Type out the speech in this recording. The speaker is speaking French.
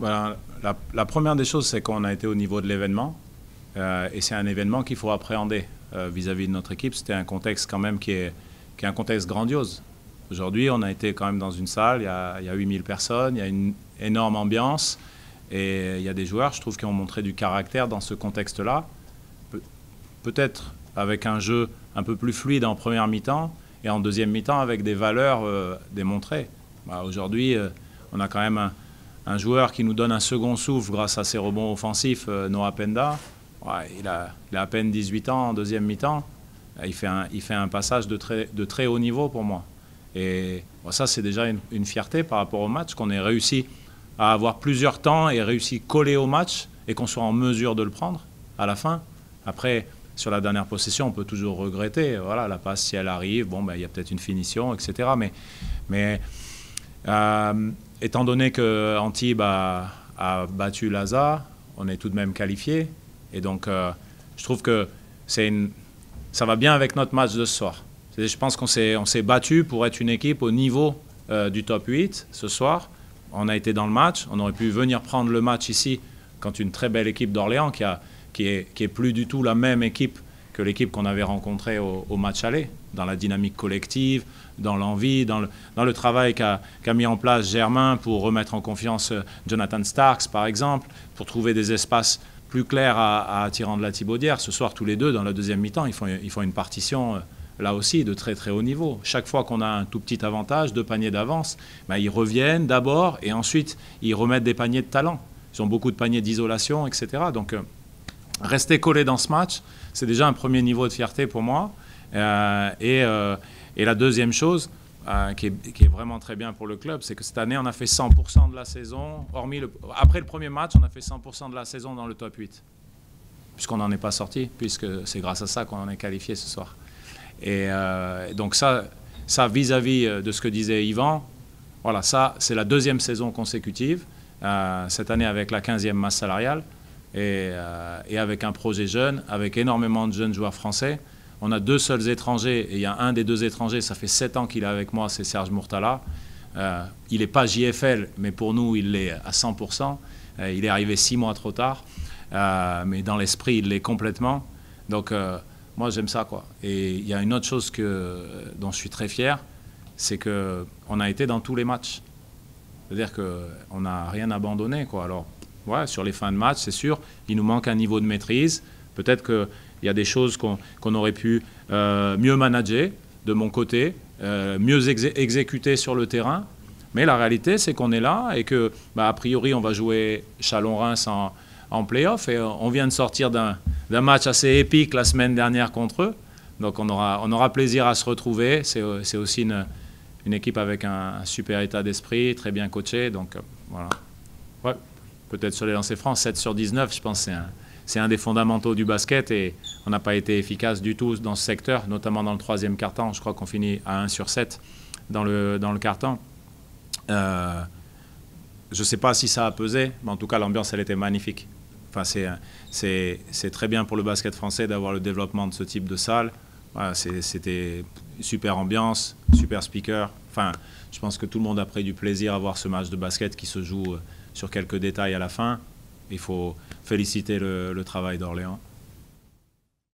Voilà, la première des choses, c'est qu'on a été au niveau de l'événement. Et c'est un événement qu'il faut appréhender vis-à-vis de notre équipe. C'était un contexte quand même qui est un contexte grandiose. Aujourd'hui, on a été quand même dans une salle, il y a 8000 personnes, il y a une énorme ambiance. Et il y a des joueurs, je trouve, qui ont montré du caractère dans ce contexte-là. Peut-être avec un jeu un peu plus fluide en première mi-temps et en deuxième mi-temps avec des valeurs démontrées. Aujourd'hui, on a quand même un joueur qui nous donne un second souffle grâce à ses rebonds offensifs, Noah Penda. Il a à peine 18 ans en deuxième mi-temps. Il fait un passage de très haut niveau pour moi. Et ça, c'est déjà une fierté par rapport au match, qu'on ait réussi à avoir plusieurs temps et réussi à coller au match et qu'on soit en mesure de le prendre à la fin. Après, sur la dernière possession, on peut toujours regretter. Voilà, la passe, si elle arrive, il y a peut-être une finition, etc. Mais étant donné que Antibes a battu Laza, on est tout de même qualifié. Et donc, je trouve que ça va bien avec notre match de ce soir. Je pense qu'on s'est battu pour être une équipe au niveau du top 8 ce soir. On a été dans le match. On aurait pu venir prendre le match ici contre une très belle équipe d'Orléans qui est plus du tout la même équipe que l'équipe qu'on avait rencontrée au match aller, dans la dynamique collective, dans l'envie, dans le travail qu'a mis en place Germain pour remettre en confiance Jonathan Starks, par exemple, pour trouver des espaces plus clairs à Tirant de la Thibaudière. Ce soir, tous les deux, dans la deuxième mi-temps, ils font une partition là aussi de très très haut niveau. Chaque fois qu'on a un tout petit avantage, 2 paniers d'avance, ils reviennent d'abord et ensuite ils remettent des paniers de talent. Ils ont beaucoup de paniers d'isolation, etc. Donc rester collé dans ce match, c'est déjà un premier niveau de fierté pour moi. Et la deuxième chose qui est vraiment très bien pour le club, c'est que cette année on a fait 100% de la saison, après le premier match, on a fait 100% de la saison dans le top 8. Puisqu'on n'en est pas sorti, puisque c'est grâce à ça qu'on en est qualifié ce soir. Et donc ça vis-à-vis de ce que disait Yvan, voilà, ça c'est la deuxième saison consécutive, cette année avec la 15e masse salariale et avec un projet jeune, avec énormément de jeunes joueurs français. On a 2 seuls étrangers et il y a un des 2 étrangers, ça fait 7 ans qu'il est avec moi, c'est Serge Mourtala. Il n'est pas JFL, mais pour nous il l'est à 100%. Il est arrivé 6 mois trop tard, mais dans l'esprit il l'est complètement. Donc moi, j'aime ça, quoi. Et il y a une autre chose dont je suis très fier, c'est qu'on a été dans tous les matchs. C'est-à-dire qu'on n'a rien abandonné, quoi. Alors, ouais, sur les fins de match, c'est sûr, il nous manque un niveau de maîtrise. Peut-être qu'il y a des choses qu'on aurait pu mieux manager, de mon côté, mieux exécuter sur le terrain. Mais la réalité, c'est qu'on est là et que, a priori, on va jouer Chalon-Reims en play-off et on vient de sortir d'un match assez épique la semaine dernière contre eux. Donc on aura plaisir à se retrouver. C'est aussi une équipe avec un super état d'esprit, très bien coachée. Donc voilà. Ouais, peut-être sur les lancers francs, 7 sur 19, je pense que c'est un des fondamentaux du basket et on n'a pas été efficace du tout dans ce secteur, notamment dans le 3e quart-temps. Je crois qu'on finit à 1 sur 7 dans le quart-temps. Je ne sais pas si ça a pesé, mais en tout cas l'ambiance elle était magnifique. Enfin, c'est très bien pour le basket français d'avoir le développement de ce type de salle. Voilà, c'était super ambiance, super speaker. Enfin, je pense que tout le monde a pris du plaisir à voir ce match de basket qui se joue sur quelques détails à la fin. Il faut féliciter le travail d'Orléans.